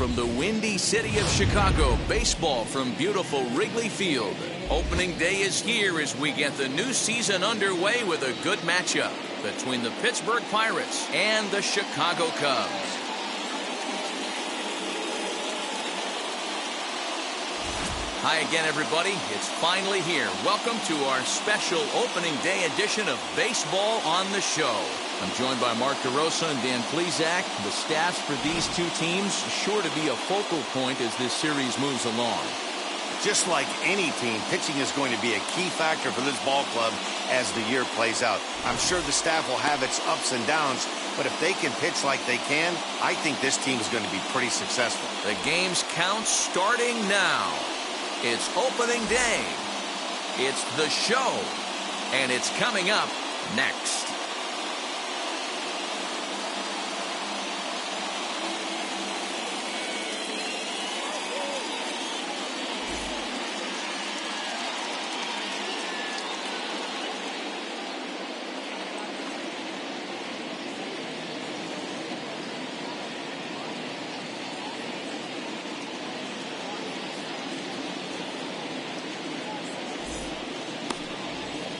from the windy city of Chicago. Baseball from beautiful Wrigley Field. Opening day is here as we get the new season underway with a good matchup between the Pittsburgh Pirates and the Chicago Cubs. Hi again, everybody. It's finally here. Welcome to our special opening day edition of Baseball on the Show. I'm joined by Mark DeRosa and Dan Plesac. The staffs for these two teams sure to be a focal point as this series moves along. Just like any team, pitching is going to be a key factor for this ball club as the year plays out. I'm sure the staff will have its ups and downs, but if they can pitch like they can, I think this team is going to be pretty successful. The game's count starting now. It's opening day. It's the show. And it's coming up next.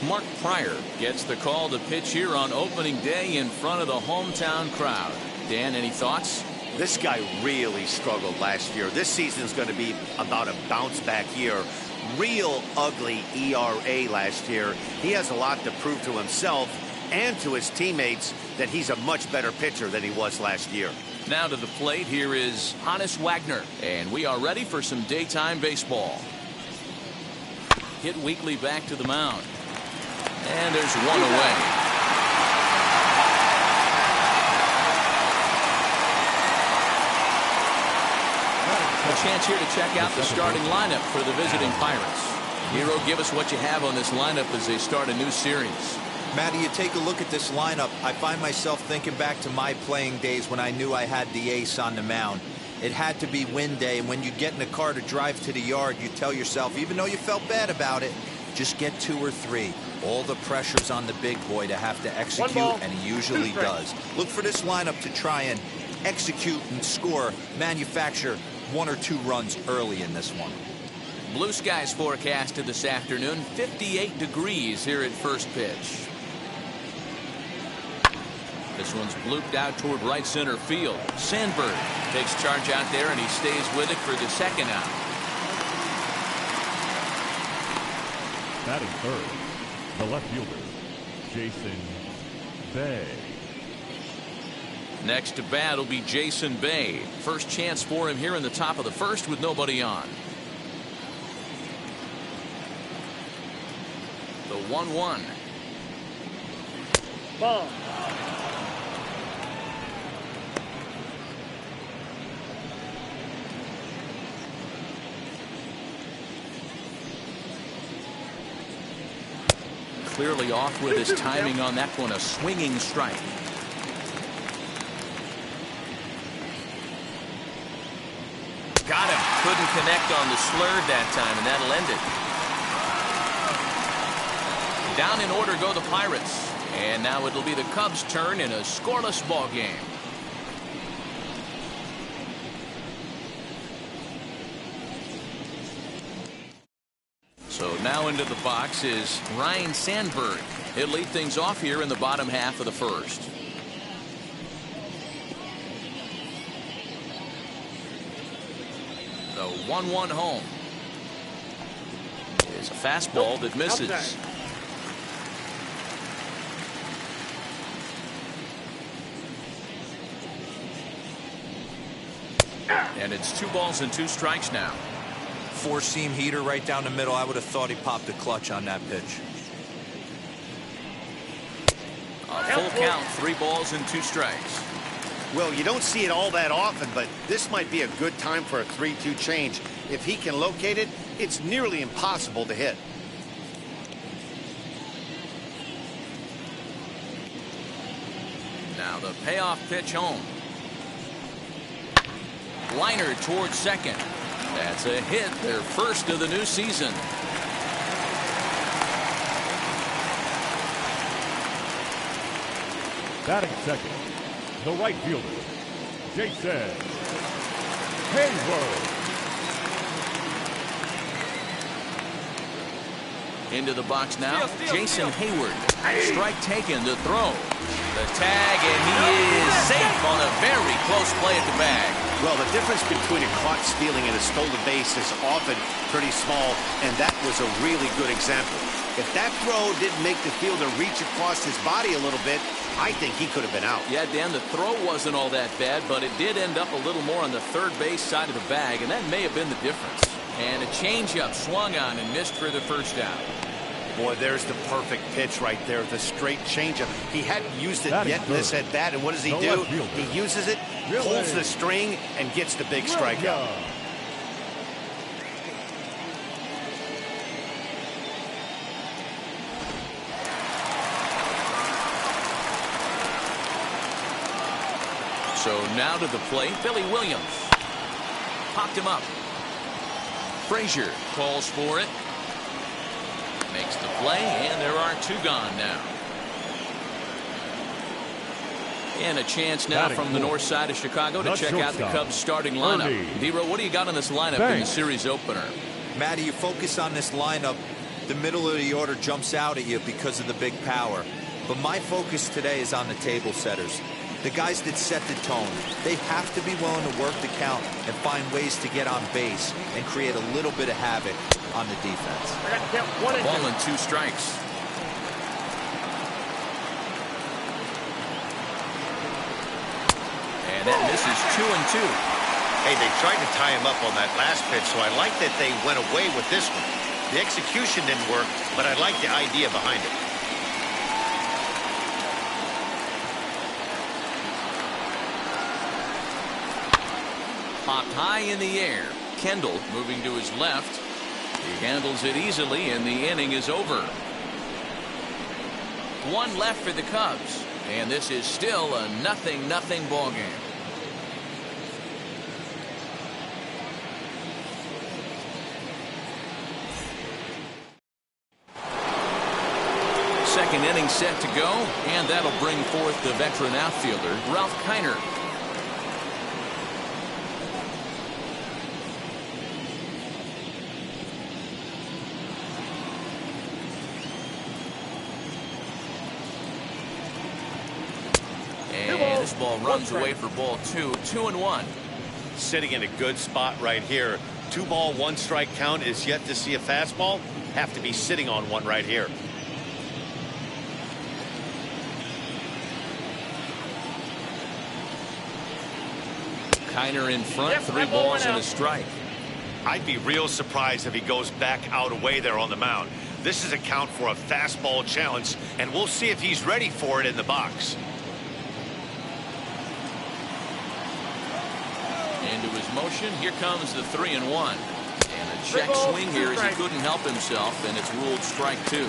Mark Pryor gets the call to pitch here on opening day in front of the hometown crowd. Dan, any thoughts? This guy really struggled last year. This season's going to be about a bounce back year. Real ugly ERA last year. He has a lot to prove to himself and to his teammates that he's a much better pitcher than he was last year. Now to the plate, here is Honus Wagner, and we are ready for some daytime baseball. Hit weakly back to the mound. And there's one away. A chance here to check out the starting lineup for the visiting Pirates. Hero, give us what you have on this lineup as they start a new series. Matty, you take a look at this lineup. I find myself thinking back to my playing days when I knew I had the ace on the mound. It had to be win day, and when you get in a car to drive to the yard, you tell yourself, even though you felt bad about it, just get 2 or 3. All the pressure's on the big boy to have to execute, and he usually does. Look for this lineup to try and execute and score, manufacture 1 or 2 runs early in this one. Blue skies forecasted this afternoon, 58 degrees here at first pitch. This one's blooped out toward right center field. Sandberg takes charge out there, and he stays with it for the second out. Batting third, the left fielder, Jason Bay. Next to bat will be Jason Bay. First chance for him here in the top of the first with nobody on. The 1-1. Ball. Clearly off with his timing on that one, a swinging strike. Got him. Couldn't connect on the slurve that time, and that'll end it. Down in order go the Pirates. And now it'll be the Cubs' turn in a scoreless ball game. So now into the box is Ryne Sandberg. He'll lead things off here in the bottom half of the first. The 1-1 home is a fastball that misses. And it's 2 balls and 2 strikes now. 4-seam heater right down the middle. I would have thought he popped a clutch on that pitch. A full count, 3 balls and 2 strikes. Well, you don't see it all that often, but this might be a good time for a 3-2 change. If he can locate it, it's nearly impossible to hit. Now the payoff pitch home. Liner towards second. That's a hit, their first of the new season. Batting second, the right fielder, Jason Hayward. Into the box now, Jason Hayward. Strike taken, the throw. The tag, and he is safe on a very close play at the bag. Well, the difference between a caught stealing and a stolen base is often pretty small, and that was a really good example. If that throw didn't make the fielder reach across his body a little bit, I think he could have been out. Yeah, Dan, the throw wasn't all that bad, but it did end up a little more on the third base side of the bag, and that may have been the difference. And a changeup swung on and missed for the first out. Boy, there's the perfect pitch right there, the straight changeup. He hadn't used it yet in this at bat, and what does he do? He uses it, pulls the string, and gets the big strikeout. So now to the plate, Billy Williams. Popped him up. Frazier calls for it. Makes the play, and there are two gone now. And a chance now from the north side of Chicago to check out the Cubs starting lineup. D-Row, what do you got on this lineup in the series opener? Matty, you focus on this lineup, the middle of the order jumps out at you because of the big power. But my focus today is on the table setters. The guys that set the tone. They have to be willing to work the count and find ways to get on base and create a little bit of havoc on the defense. Ball and 2 strikes. And that misses 2-2. Hey, they tried to tie him up on that last pitch, so I like that they went away with this one. The execution didn't work, but I like the idea behind it. Popped high in the air. Kendall moving to his left. He handles it easily, and the inning is over. 1 left for the Cubs, and this is still a 0-0 ball game. Second inning set to go, and that'll bring forth the veteran outfielder, Ralph Kiner. This ball runs away for ball 2, 2-1. Sitting in a good spot right here. 2 ball, 1 strike count is yet to see a fastball. Have to be sitting on one right here. Kiner in front, 3 balls and a strike. I'd be real surprised if he goes back out away there on the mound. This is a count for a fastball challenge, and we'll see if he's ready for it in the box. Into his motion, here comes the 3-1. And a check swing here as he couldn't help himself, and it's ruled strike 2.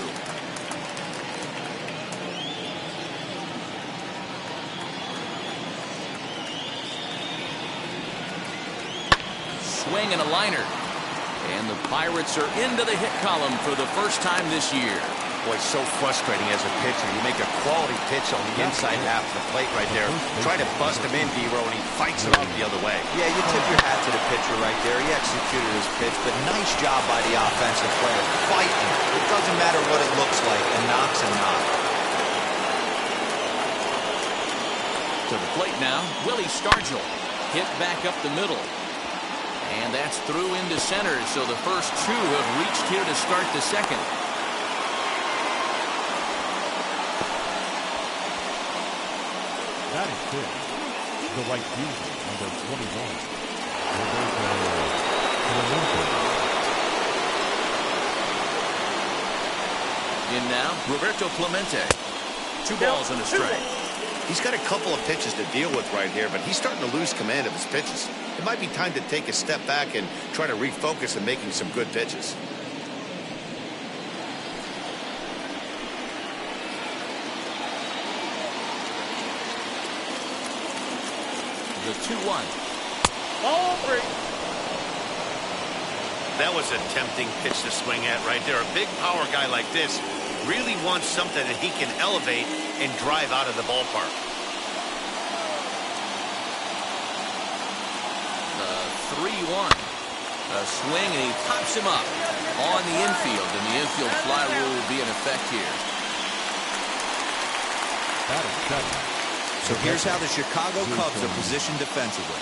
Swing and a liner. And the Pirates are into the hit column for the first time this year. Boy, so frustrating as a pitcher. You make a quality pitch on the inside half of the plate right there. Try to bust him in, D-Row, and he fights it off the other way. Yeah, you tip your hat to the pitcher right there. He executed his pitch, but nice job by the offensive player. Fighting. It doesn't matter what it looks like. A knock's a knock. To the plate now, Willie Stargell. Hit back up the middle. And that's through into center, so the first 2 have reached here to start the second. That is 6. The right fielder, number 21. In now, Roberto Clemente. 2 balls and a strike. He's got a couple of pitches to deal with right here, but he's starting to lose command of his pitches. It might be time to take a step back and try to refocus on making some good pitches. The 2-1. Ball 3. That was a tempting pitch to swing at right there. A big power guy like this really wants something that he can elevate and drive out of the ballpark. The 3-1. A swing, and he pops him up on the infield, and the infield fly rule will be in effect here. So here's how the Chicago Cubs are positioned defensively.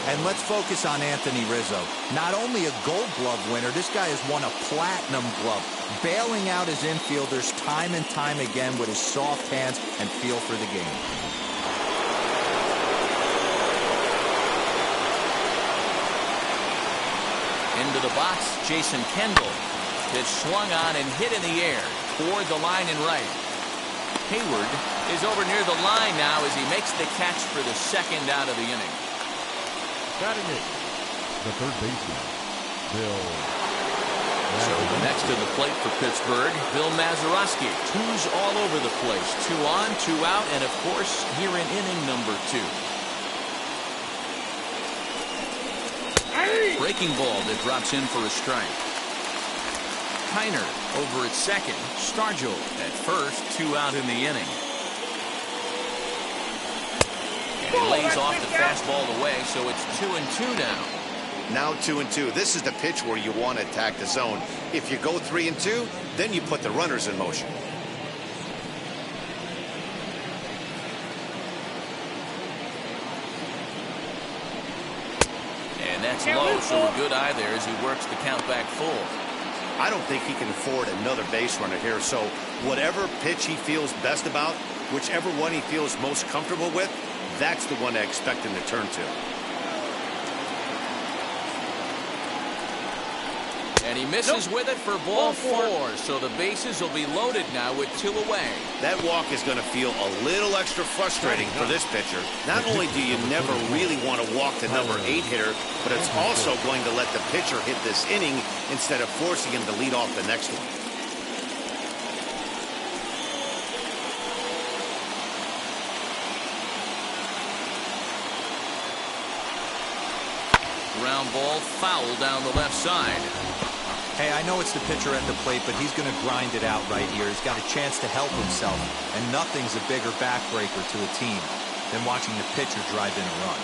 And let's focus on Anthony Rizzo. Not only a Gold Glove winner, this guy has won a Platinum Glove, bailing out his infielders time and time again with his soft hands and feel for the game. Into the box, Jason Kendall. Pitch swung on and hit in the air toward the line and right. Hayward is over near the line now as he makes the catch for the second out of the inning. Batting it, the third baseman, Bill. So next to the plate for Pittsburgh, Bill Mazeroski. Twos all over the place. 2 on, 2 out, and of course here in inning number 2. Breaking ball that drops in for a strike. Kiner over at second. Stargell at first. 2 out in the inning. And he lays off the fastball away, so it's 2-2 now. Now 2-2. This is the pitch where you want to attack the zone. If you go 3-2, then you put the runners in motion. And that's low, so a good eye there as he works the count back full. I don't think he can afford another base runner here, so whatever pitch he feels best about, whichever one he feels most comfortable with, that's the one I expect him to turn to. And he misses with it for ball 4, so the bases will be loaded now with 2 away. That walk is going to feel a little extra frustrating for this pitcher. Not only do you never really want to walk the number 8 hitter, but it's also going to let the pitcher hit this inning instead of forcing him to lead off the next one. Ground ball foul down the left side. Hey, I know it's the pitcher at the plate, but he's going to grind it out right here. He's got a chance to help himself, and nothing's a bigger backbreaker to a team than watching the pitcher drive in a run.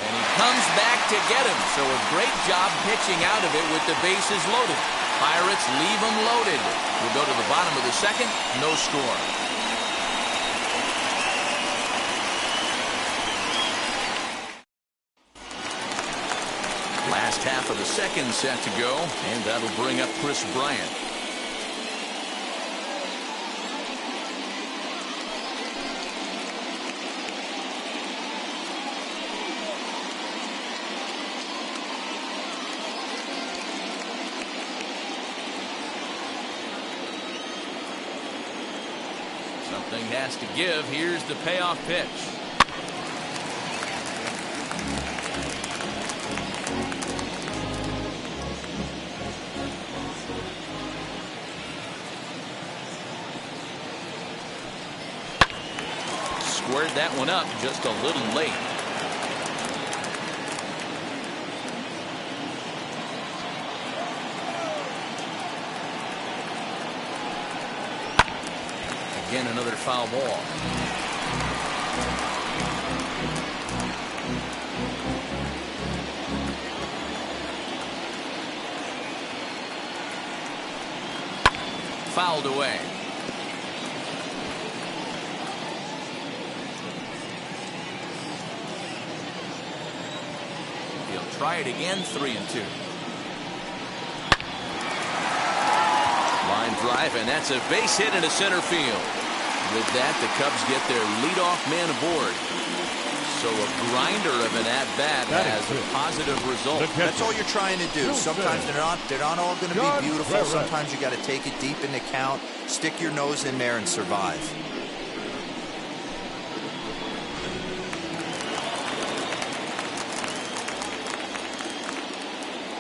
And he comes back to get him, so a great job pitching out of it with the bases loaded. Pirates leave them loaded. We'll go to the bottom of the second, no score. Last half of the second set to go, and that'll bring up Chris Bryant. Something has to give. Here's the payoff pitch. Squared that one up just a little late. Again, another foul ball. Fouled away. He'll try it again, 3-2. Line drive, and that's a base hit into center field. With that, the Cubs get their leadoff man aboard. So a grinder of an at-bat has a positive result. That's all you're trying to do. Sometimes they're not all going to be beautiful. Sometimes you got to take it deep in the count, stick your nose in there, and survive.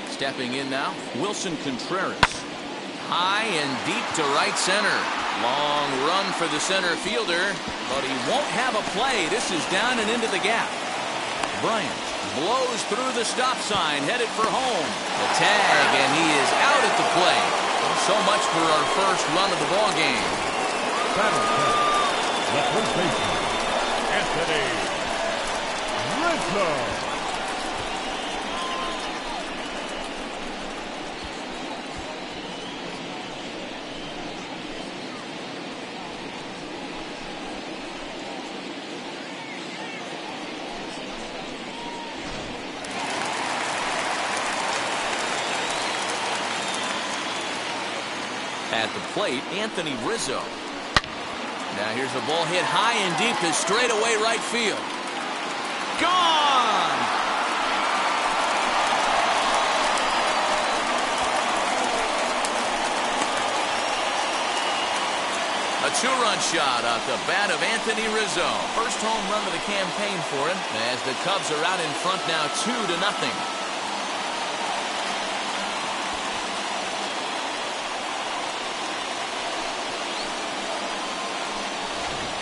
Stepping in now, Wilson Contreras. High and deep to right center. Long run for the center fielder, but he won't have a play. This is down and into the gap. Bryant blows through the stop sign, headed for home. The tag, and he is out at the plate. So much for our first run of the ball game. The first baseman, Anthony Rizzo. At the plate, Anthony Rizzo. Now here's a ball hit high and deep to straightaway right field. Gone! A two-run shot off the bat of Anthony Rizzo. First home run of the campaign for him as the Cubs are out in front now 2-0.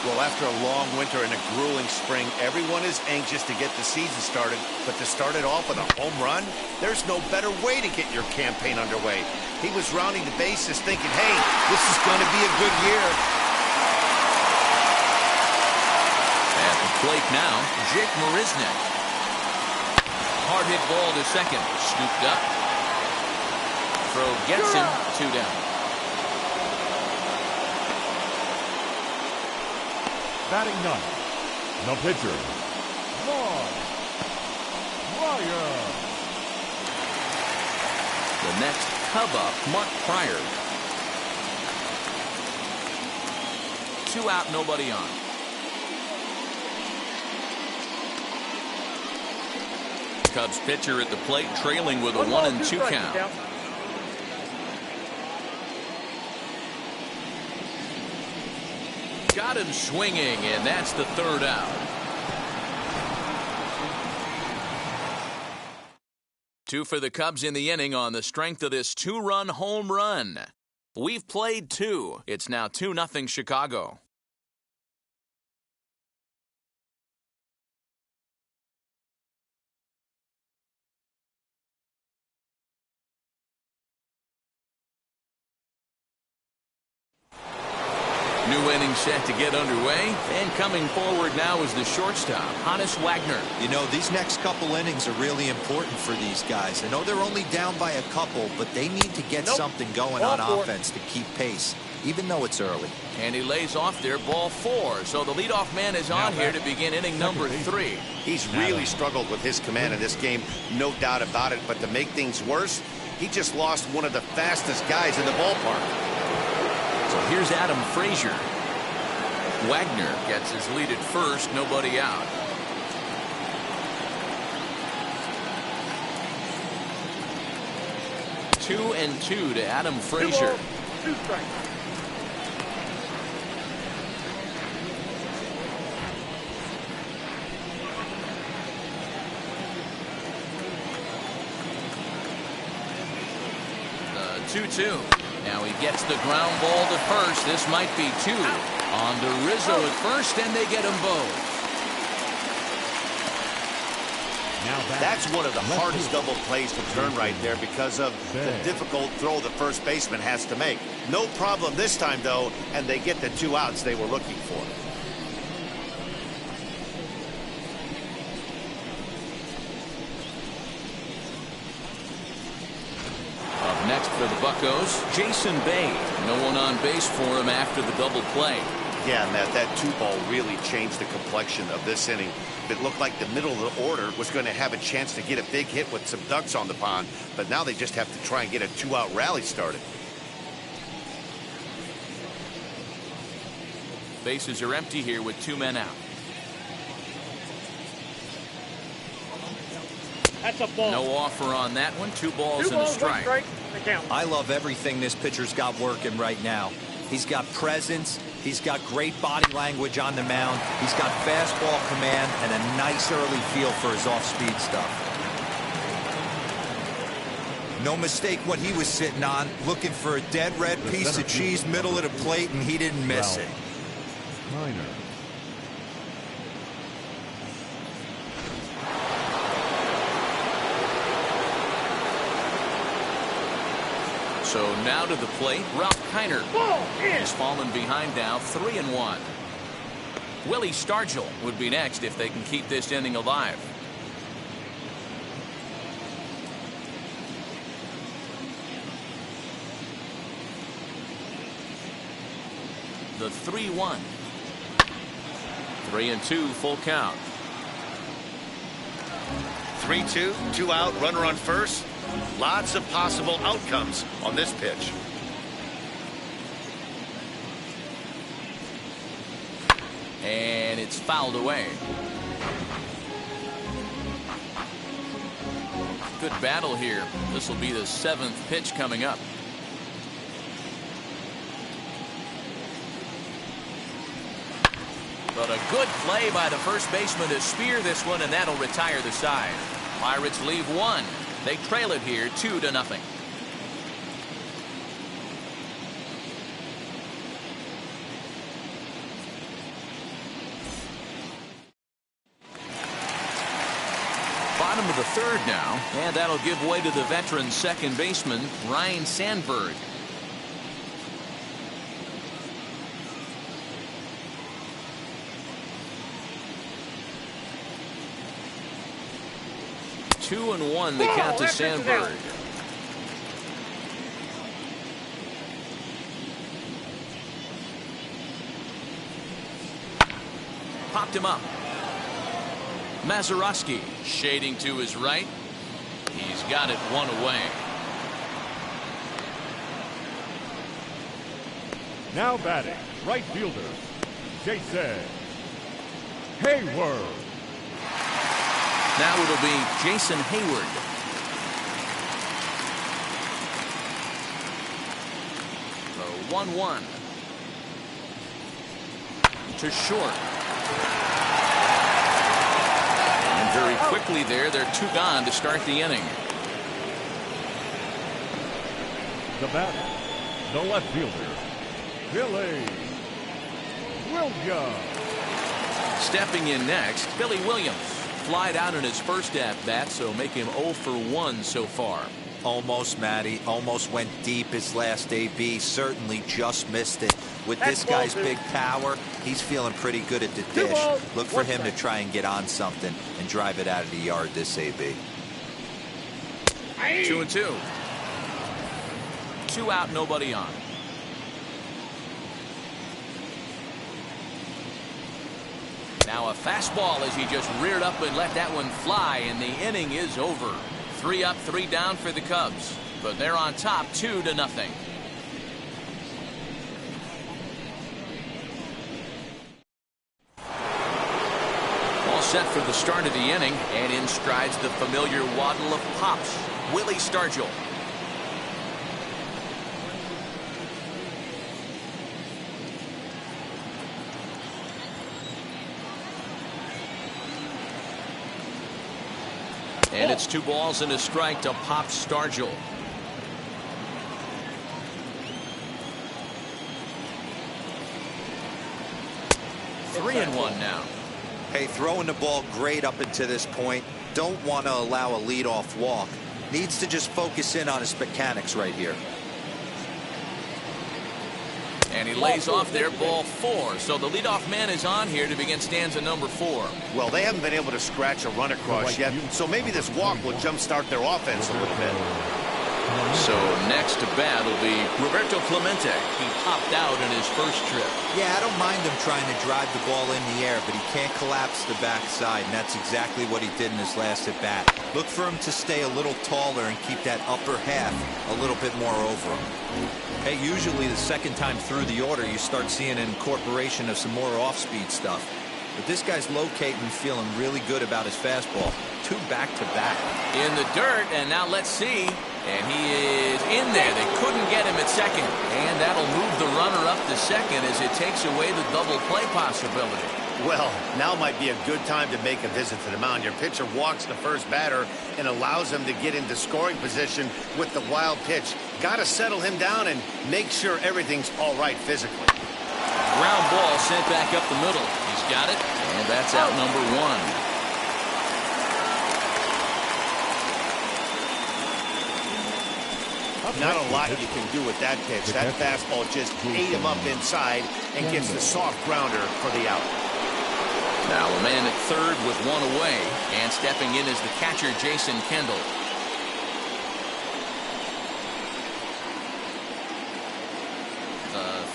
Well, after a long winter and a grueling spring, everyone is anxious to get the season started. But to start it off with a home run, there's no better way to get your campaign underway. He was rounding the bases thinking, hey, this is going to be a good year. At the plate now, Jake Marisnick. Hard hit ball to second. Scooped up. Throw gets him. 2 down. Batting ninth, the pitcher, Ryan. The next Cub up, Mark Pryor. 2 out, nobody on. Cubs pitcher at the plate, trailing with a 1-2 count. Got him swinging, and that's the 3rd out. 2 for the Cubs in the inning on the strength of this 2-run home run. We've played 2. It's now 2-0 Chicago. New inning set to get underway, and coming forward now is the shortstop, Honus Wagner. You know, these next couple innings are really important for these guys. I know they're only down by a couple, but they need to get something going on offense to keep pace, even though it's early. And he lays off there, ball 4. So the leadoff man is on here to begin inning number 3. He's really struggled with his command in this game, no doubt about it. But to make things worse, he just lost one of the fastest guys in the ballpark. So here's Adam Frazier. Wagner gets his lead at first, nobody out. Two and 2 to Adam Frazier. 2 strikes. The 2-2. Now he gets the ground ball to first. This might be 2. On to Rizzo at first, and they get them both. That's one of the hardest double plays to turn right there because of the difficult throw the first baseman has to make. No problem this time, though, and they get the 2 outs they were looking for. Up next for the Buccos, Jason Bay. No one on base for him after the double play. Yeah, Matt, that 2-ball really changed the complexion of this inning. It looked like the middle of the order was going to have a chance to get a big hit with some ducks on the pond, but now they just have to try and get a 2-out rally started. Bases are empty here with 2 men out. That's a ball. No offer on that one. 2 balls and a strike. 1 strike. They count. I love everything this pitcher's got working right now. He's got presence. He's got great body language on the mound. He's got fastball command and a nice early feel for his off-speed stuff. No mistake what he was sitting on, looking for a dead red piece of cheese middle of the plate, and he didn't miss it. Minor. So now to the plate, Ralph Kiner. He's fallen behind now, 3-1. Willie Stargell would be next if they can keep this inning alive. The 3-1. 3-2 full count. 3-2, 2 out, runner on first. Lots of possible outcomes on this pitch. And it's fouled away. Good battle here. This will be the 7th pitch coming up. But a good play by the first baseman to spear this one, and that'll retire the side. Pirates leave one. They trail it here 2-0. Bottom of the 3rd now, and that'll give way to the veteran second baseman, Ryan Sandberg. Two and one, the count to Sandberg. Popped him up. Mazeroski shading to his right. He's got it one away. Now batting, right fielder, Jason Hayward. Now it'll be Jason Hayward. The 1-1. To short. And very quickly there, they're 2 gone to start the inning. The batter, the left fielder, Billy Williams. Stepping in next, Billy Williams. Flied out in his first at-bat, so make him 0 for 1 so far. Almost, Matty. Almost went deep his last AB. Certainly just missed it. With this guy's big power, he's feeling pretty good at the dish. Look for him to try and get on something and drive it out of the yard this AB. 2-2. 2 out, nobody on. Now a fastball as he just reared up and let that one fly, and the inning is over. 3 up, 3 down for the Cubs, but they're on top 2-0. All set for the start of the inning, and in strides the familiar waddle of Pops, Willie Stargell. And it's 2 balls and a strike to Pop Stargell. Three and one now. Hey, throwing the ball great up until this point. Don't want to allow a leadoff walk. Needs to just focus in on his mechanics right here. And he lays off there, ball 4. So the leadoff man is on here to begin stanza number 4. Well, they haven't been able to scratch a run across yet, so maybe this walk will jumpstart their offense a little bit. So next to bat will be Roberto Clemente. He popped out in his first trip. Yeah, I don't mind him trying to drive the ball in the air, but he can't collapse the backside, and that's exactly what he did in his last at bat. Look for him to stay a little taller and keep that upper half a little bit more over him. Hey, usually the second time through the order, you start seeing an incorporation of some more off-speed stuff. But this guy's locating, feeling really good about his fastball. 2 back-to-back. In the dirt, and now let's see. And he is in there. They couldn't get him at second. And that'll move the runner up to second as it takes away the double play possibility. Well, now might be a good time to make a visit to the mound. Your pitcher walks the first batter and allows him to get into scoring position with the wild pitch. Got to settle him down and make sure everything's all right physically. Ground ball sent back up the middle. He's got it, and that's out number 1. Not a lot you can do with that pitch. That fastball just ate him up inside and gets the soft grounder for the out. Now a man at third with 1 away, and stepping in is the catcher, Jason Kendall.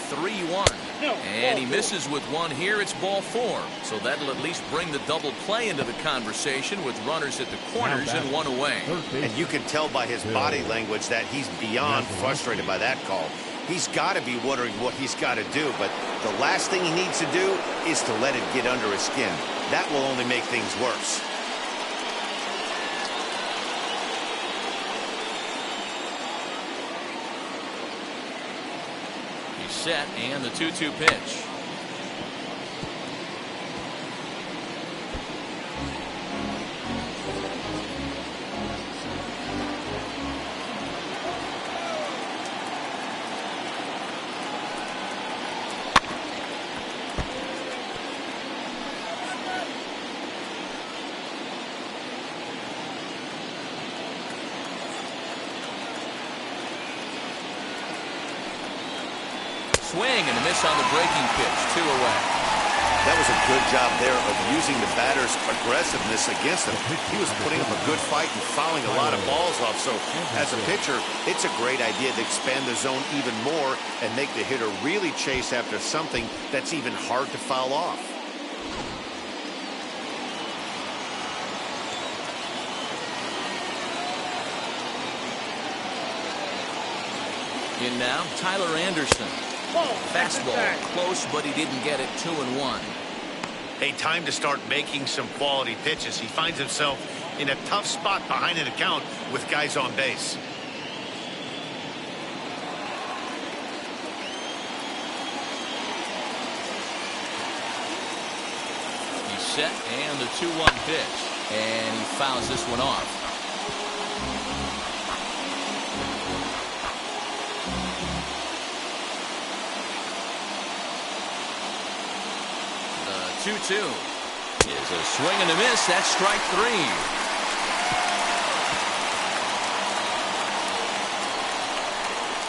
3-1. And he misses with one here. It's ball 4. So that'll at least bring the double play into the conversation with runners at the corners and one away. And you can tell by his body language that he's beyond frustrated by that call. He's got to be wondering what he's got to do, but the last thing he needs to do is to let it get under his skin. That will only make things worse. He's set, and the 2-2 pitch. Swing and a miss on the breaking pitch. 2 away. That was a good job there of using the batter's aggressiveness against him. He was putting up a good fight and fouling a lot of balls off. So as a pitcher, it's a great idea to expand the zone even more and make the hitter really chase after something that's even hard to foul off. In now, Tyler Anderson. Fastball close, but he didn't get it. 2-1. Hey, time to start making some quality pitches. He finds himself in a tough spot behind an account with guys on base. He's set, and the 2-1 pitch. And he fouls this one off. The 2-2 is a swing and a miss. That's strike 3.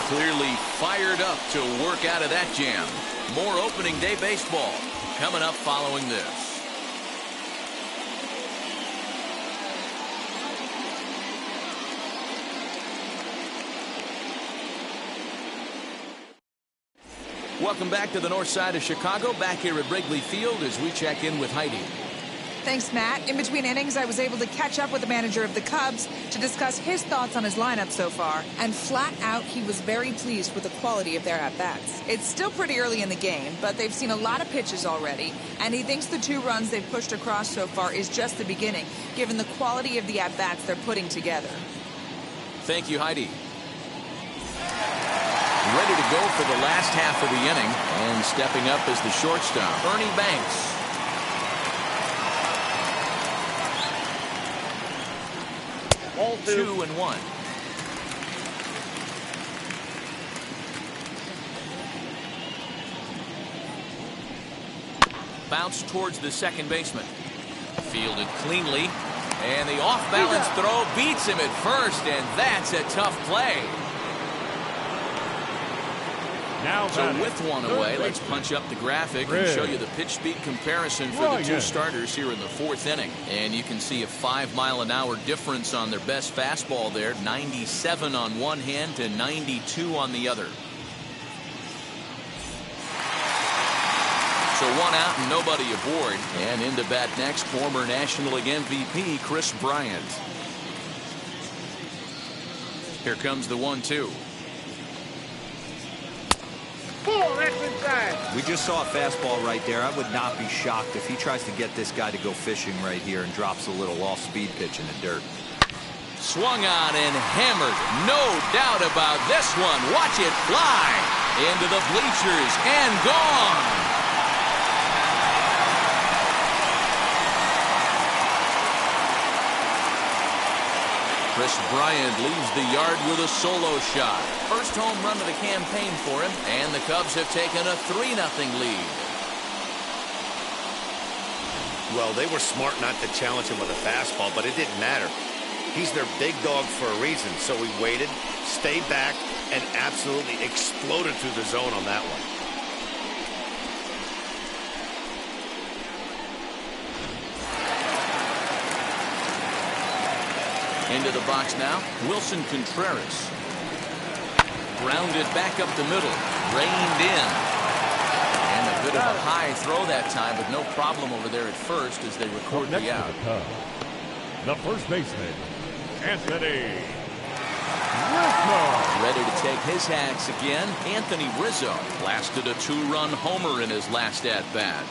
Clearly fired up to work out of that jam. More opening day baseball coming up following this. Welcome back to the north side of Chicago, back here at Wrigley Field as we check in with Heidi. Thanks, Matt. In between innings, I was able to catch up with the manager of the Cubs to discuss his thoughts on his lineup so far. And flat out, he was very pleased with the quality of their at-bats. It's still pretty early in the game, but they've seen a lot of pitches already. And he thinks the 2 runs they've pushed across so far is just the beginning, given the quality of the at-bats they're putting together. Thank you, Heidi. Ready to go for the last half of the inning, and stepping up as the shortstop, Ernie Banks. Ball 2-1. Bounce towards the second baseman. Fielded cleanly, and the off-balance throw beats him at first, and that's a tough play. So with one away, let's punch up the graphic and show you the pitch speed comparison for the 2 starters here in the 4th inning. And you can see a 5-mile-an-hour difference on their best fastball there. 97 on one hand to 92 on the other. So 1 out and nobody aboard. And into bat next, former National League MVP Kris Bryant. Here comes the 1-2. We just saw a fastball right there. I would not be shocked if he tries to get this guy to go fishing right here and drops a little off-speed pitch in the dirt. Swung on and hammered. No doubt about this one. Watch it fly into the bleachers and gone. Kris Bryant leaves the yard with a solo shot. First home run of the campaign for him, and the Cubs have taken a 3-0 lead. Well, they were smart not to challenge him with a fastball, but it didn't matter. He's their big dog for a reason, so he waited, stayed back, and absolutely exploded through the zone on that one. Into the box now, Wilson Contreras. Grounded back up the middle. Reined in. And a bit of a high throw that time, but no problem over there at first as they record the out. The first baseman, Anthony Ready to take his hacks again. Anthony Rizzo blasted a 2-run homer in his last at-bat.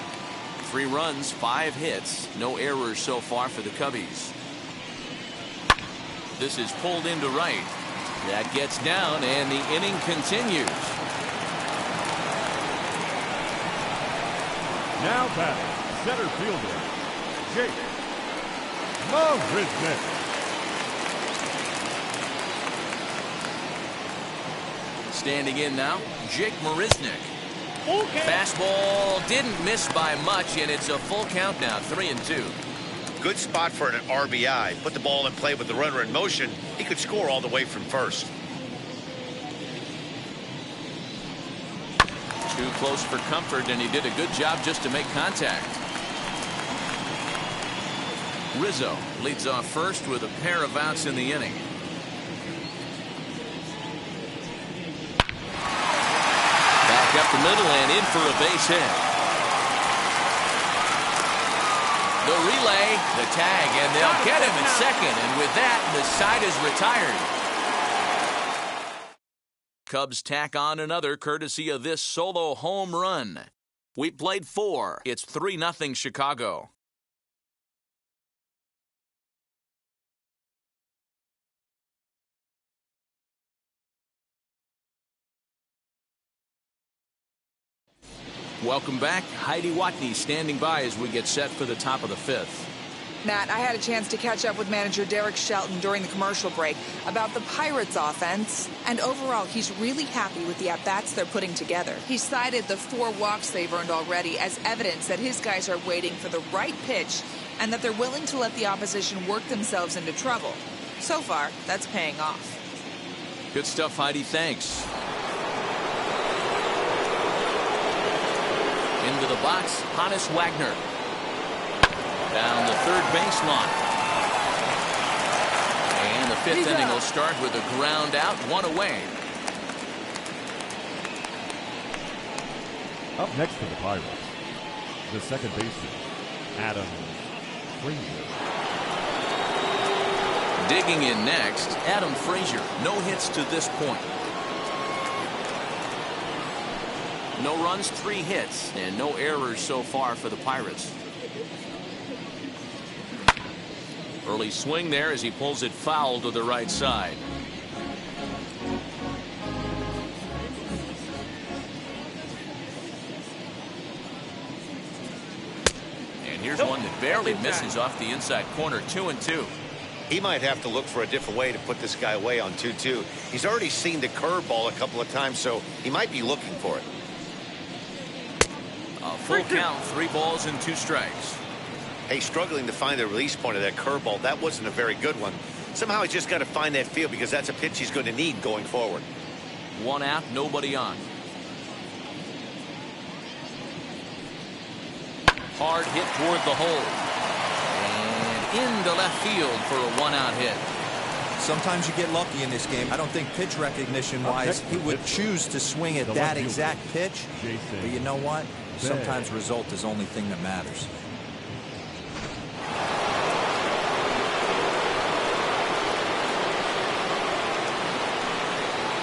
3 runs, 5 hits, no errors so far for the Cubbies. This is pulled into right. That gets down, and the inning continues. Now batting, center fielder, Jake Marisnick. Standing in now, Jake Marisnick. Okay. Fastball didn't miss by much, and it's a full count now, 3-2. Good spot for an RBI. Put the ball in play with the runner in motion. He could score all the way from first. Too close for comfort, and he did a good job just to make contact. Rizzo leads off first with a pair of outs in the inning. Back up the middle and in for a base hit. The relay, the tag, and they'll get him at second. And with that, the side is retired. Cubs tack on another courtesy of this solo home run. We played 4. It's 3-0 Chicago. Welcome back. Heidi Watney standing by as we get set for the top of the 5th. Matt, I had a chance to catch up with manager Derek Shelton during the commercial break about the Pirates' offense, and overall, he's really happy with the at-bats they're putting together. He cited the 4 walks they've earned already as evidence that his guys are waiting for the right pitch and that they're willing to let the opposition work themselves into trouble. So far, that's paying off. Good stuff, Heidi. Thanks. Into the box, Hannes Wagner. Down the third baseline. And the 5th inning will start with a ground out, 1 away. Up next for the Pirates, the second baseman, Adam Frazier. Digging in next, Adam Frazier. No hits to this point. No runs, 3 hits, and no errors so far for the Pirates. Early swing there as he pulls it foul to the right side. And here's one that barely misses off the inside corner, 2-2. He might have to look for a different way to put this guy away on 2-2. He's already seen the curveball a couple of times, so he might be looking for it. A full count, 3 balls and 2 strikes. Hey, struggling to find the release point of that curveball. That wasn't a very good one. Somehow he's just got to find that feel because that's a pitch he's going to need going forward. 1 out, nobody on. Hard hit toward the hole. And into left field for a 1-out hit. Sometimes you get lucky in this game. I don't think pitch recognition-wise he would choose to swing at that exact pitch. But you know what? Sometimes result is the only thing that matters.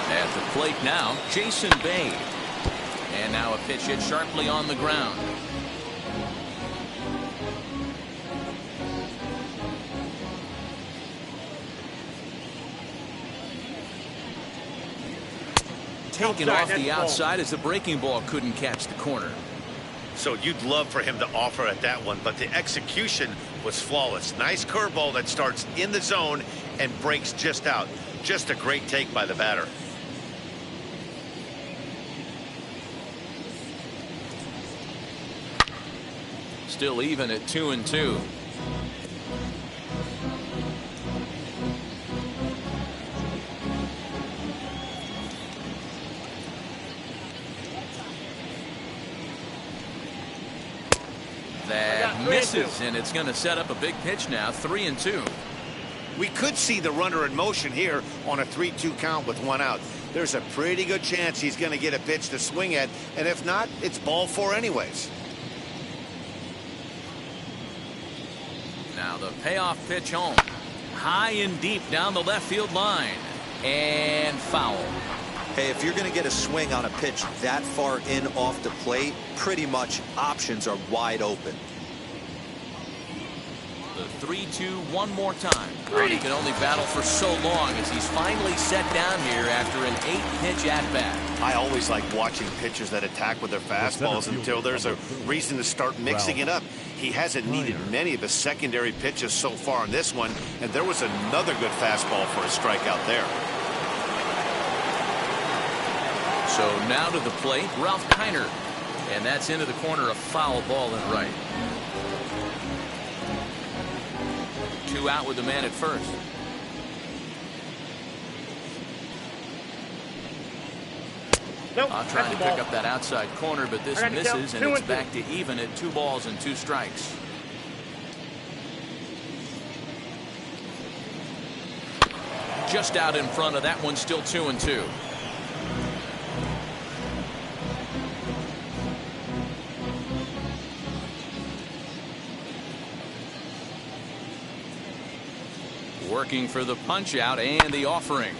At the plate now, Jason Bay. And now a pitch hit sharply on the ground. Taken off the outside as the breaking ball couldn't catch the corner. So you'd love for him to offer at that one, but the execution was flawless. Nice curveball that starts in the zone and breaks just out. Just a great take by the batter. Still even at 2-2. That misses, and it's going to set up a big pitch now, 3-2. We could see the runner in motion here on a 3-2 count with 1 out. there's a pretty good chance he's going to get a pitch to swing at, and if not, it's ball 4 anyways. Now the payoff pitch home. High and deep down the left field line. And foul. Hey, if you're going to get a swing on a pitch that far in off the plate, pretty much options are wide open. The 3-2 one more time. Well, he can only battle for so long as he's finally set down here after an 8-pitch at-bat. I always like watching pitchers that attack with their fastballs until there's a reason to start mixing it up. He hasn't needed many of his secondary pitches so far in this one, and there was another good fastball for a strikeout there. So now to the plate, Ralph Kiner. And that's into the corner, a foul ball and right. 2 out with the man at first. Nope, Trying to pick up that outside corner, but this misses, and it's back to even at 2 balls and 2 strikes. Just out in front of that one, still 2-2. Working for the punch out and the offering.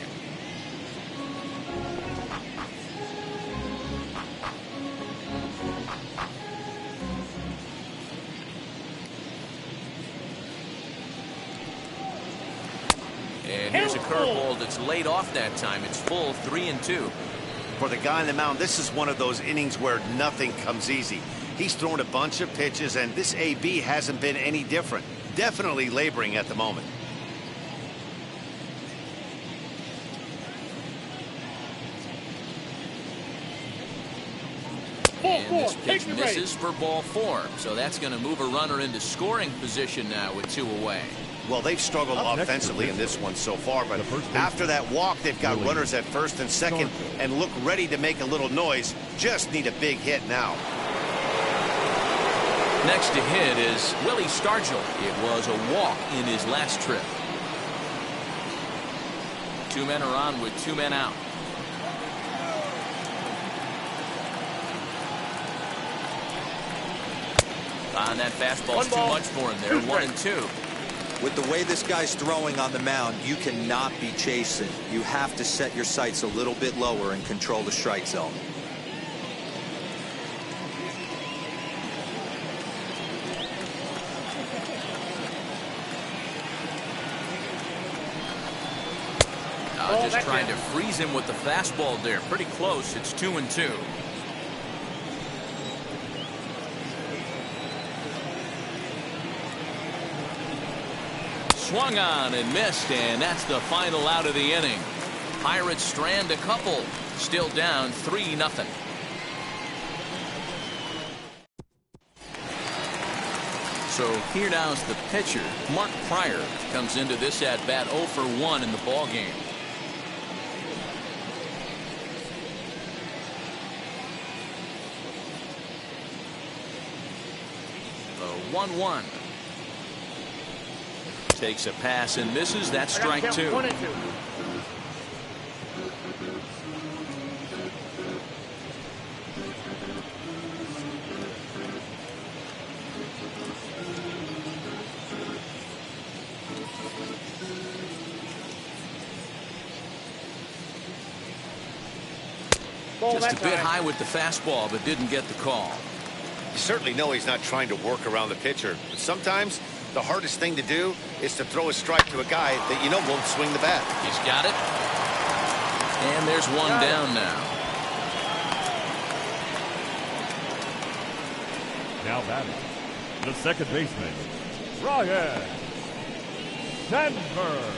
And here's a curveball that's laid off that time. It's full, 3-2. For the guy on the mound, this is one of those innings where nothing comes easy. He's thrown a bunch of pitches, and this AB hasn't been any different. Definitely laboring at the moment. And this pitch misses for ball 4. So that's going to move a runner into scoring position now with 2 away. Well, they've struggled offensively in this one so far, but after that walk, they've got runners at first and second and look ready to make a little noise. Just need a big hit now. Next to hit is Willie Stargell. It was a walk in his last trip. 2 men are on with 2 men out. And that fastball's too much for him there. 1-2. With the way this guy's throwing on the mound, you cannot be chasing. You have to set your sights a little bit lower and control the strike zone. Just trying to freeze him with the fastball there. Pretty close. It's 2-2. Swung on and missed, and that's the final out of the inning. Pirates strand a couple. Still down 3-0. So here now is the pitcher. Mark Pryor comes into this at-bat 0 for 1 in the ball game. The 1-1. Takes a pass and misses. That's strike 2. 1-2. Just a bit high with the fastball, but didn't get the call. You certainly know he's not trying to work around the pitcher, but sometimes the hardest thing to do is to throw a strike to a guy that you know won't swing the bat. He's got it. And there's one down now. Now batting, the second baseman, Ryan Sandberg.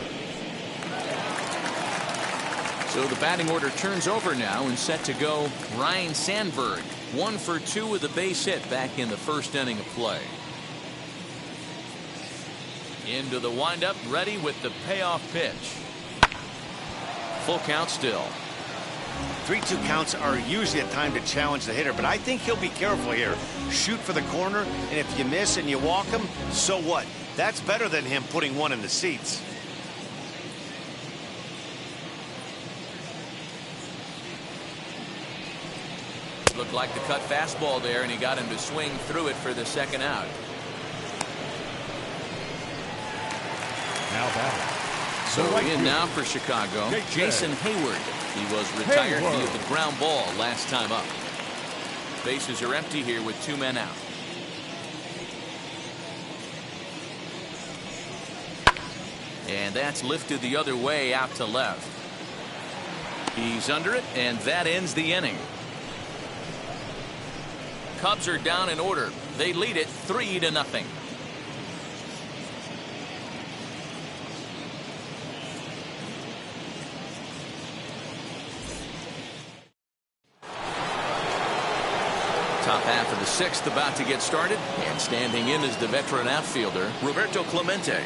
So the batting order turns over now and set to go Ryan Sandberg. 1 for 2 with a base hit back in the first inning of play. Into the windup, ready with the payoff pitch. Full count still. 3-2 counts are usually a time to challenge the hitter, but I think he'll be careful here. Shoot for the corner, and if you miss and you walk him, so what? That's better than him putting one in the seats. Looked like the cut fastball there, and he got him to swing through it for the second out. Now batting. So in now for Chicago, Jason Hayward. He was retired via the ground ball last time up. Bases are empty here with 2 men out. And that's lifted the other way out to left. He's under it, and that ends the inning. Cubs are down in order. They lead it 3-0. Top half of the 6th about to get started, and standing in is the veteran outfielder Roberto Clemente.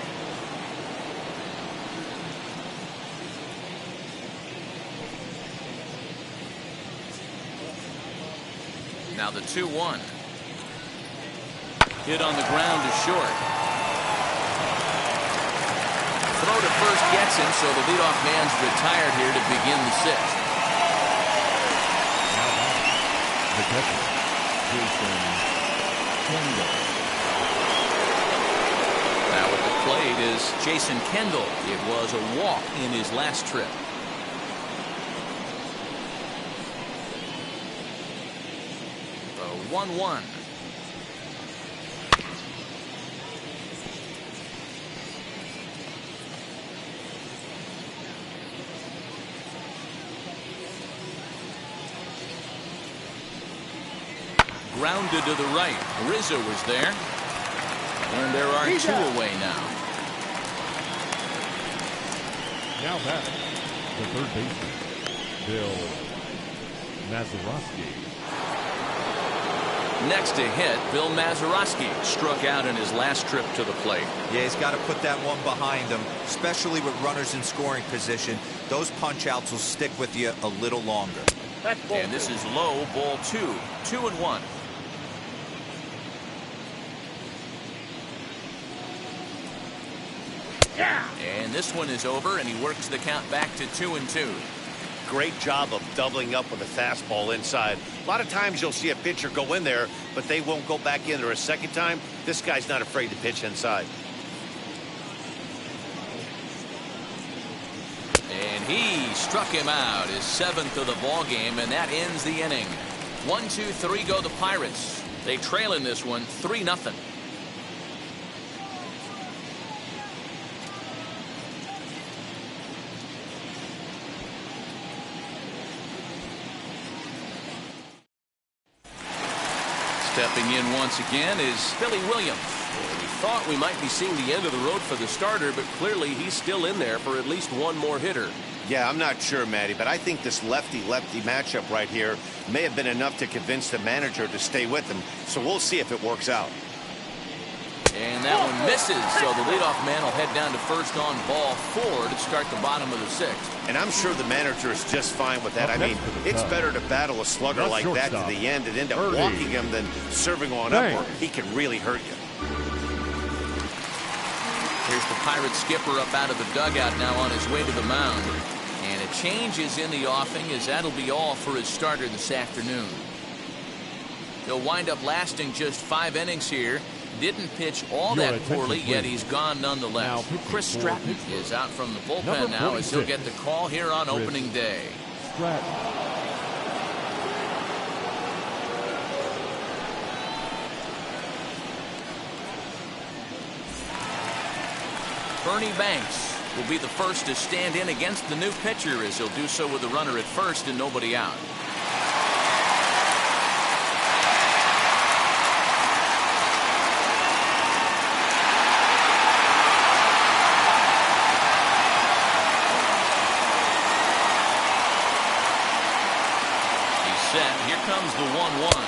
Now the 2-1. Hit on the ground to short. Throw to first gets him, so the leadoff man's retired here to begin the 6th. The catcher, Jason Kendall. Now at the plate is Jason Kendall. It was a walk in his last trip. The 1-1. Grounded to the right. Rizzo was there. And there are 2 away now. Now batting. The third baseman, Bill Mazeroski. Next to hit, Bill Mazeroski struck out in his last trip to the plate. Yeah, he's got to put that one behind him, especially with runners in scoring position. Those punch outs will stick with you a little longer. And this is low, ball 2. 2-1. And this one is over, and he works the count back to 2-2. Great job of doubling up with a fastball inside. A lot of times you'll see a pitcher go in there, but they won't go back in there a second time. This guy's not afraid to pitch inside. And he struck him out, his 7th of the ball game, and that ends the inning. 1-2-3 go the Pirates. They trail in this one 3-0. Stepping in once again is Billy Williams. We thought we might be seeing the end of the road for the starter, but clearly he's still in there for at least one more hitter. Yeah, I'm not sure, Matty, but I think this lefty-lefty matchup right here may have been enough to convince the manager to stay with him. So we'll see if it works out. And that one misses, so the leadoff man will head down to first on ball 4 to start the bottom of the 6th. And I'm sure the manager is just fine with that. I mean, it's better to battle a slugger like that to the end and end up walking him than serving on up where he can really hurt you. Here's the Pirates skipper up out of the dugout now on his way to the mound. And a change is in the offing, as that'll be all for his starter this afternoon. He'll wind up lasting just 5 innings here. Didn't pitch all that poorly, yet he's gone nonetheless. Chris Stratton is out from the bullpen now, as he'll get the call here on opening day. Bernie Banks will be the first to stand in against the new pitcher, as he'll do so with a runner at first and nobody out. Set. Here comes the 1-1.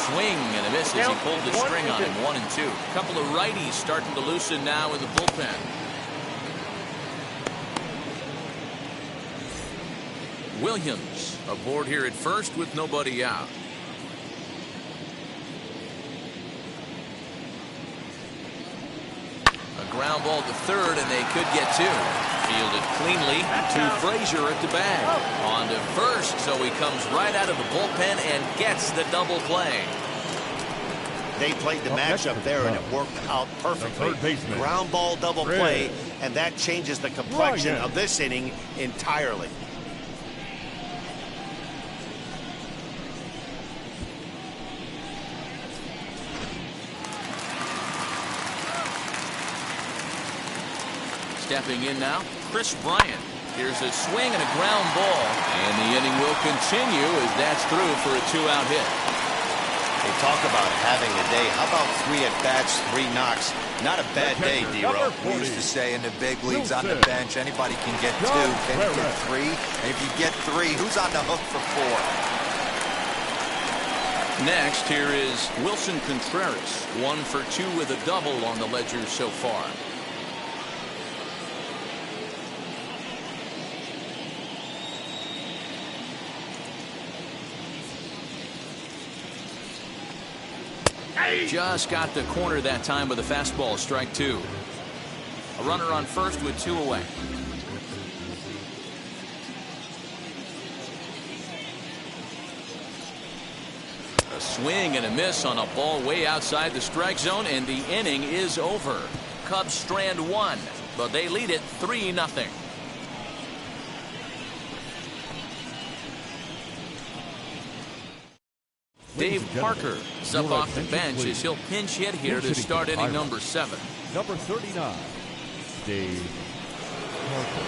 Swing and a miss as he pulled the string on him. 1-2. A couple of righties starting to loosen now in the bullpen. Williams aboard here at first with nobody out. A ground ball to third, and they could get 2. Fielded cleanly to Frazier at the bag. On to first, so he comes right out of the bullpen and gets the double play. They played the matchup there, and it worked out perfectly. Ground ball double play, and that changes the complexion of this inning entirely. Stepping in now, Chris Bryant. Here's a swing and a ground ball. And the inning will continue as that's through for a 2-out hit. They talk about having a day. How about 3 at-bats, 3 knocks? Not a bad day, D-Row. We used to say in the big leagues on the bench, anybody can get 2. Can you get 3? And if you get 3, who's on the hook for 4? Next, here is Wilson Contreras. 1 for 2 with a double on the ledger so far. Just got the corner that time with a fastball, strike 2. A runner on first with 2 away. A swing and a miss on a ball way outside the strike zone, and the inning is over. Cubs strand 1, but they lead it 3-0. Dave Parker is up off the bench as he'll pinch hit here to start inning number 7. Number 39, Dave Parker.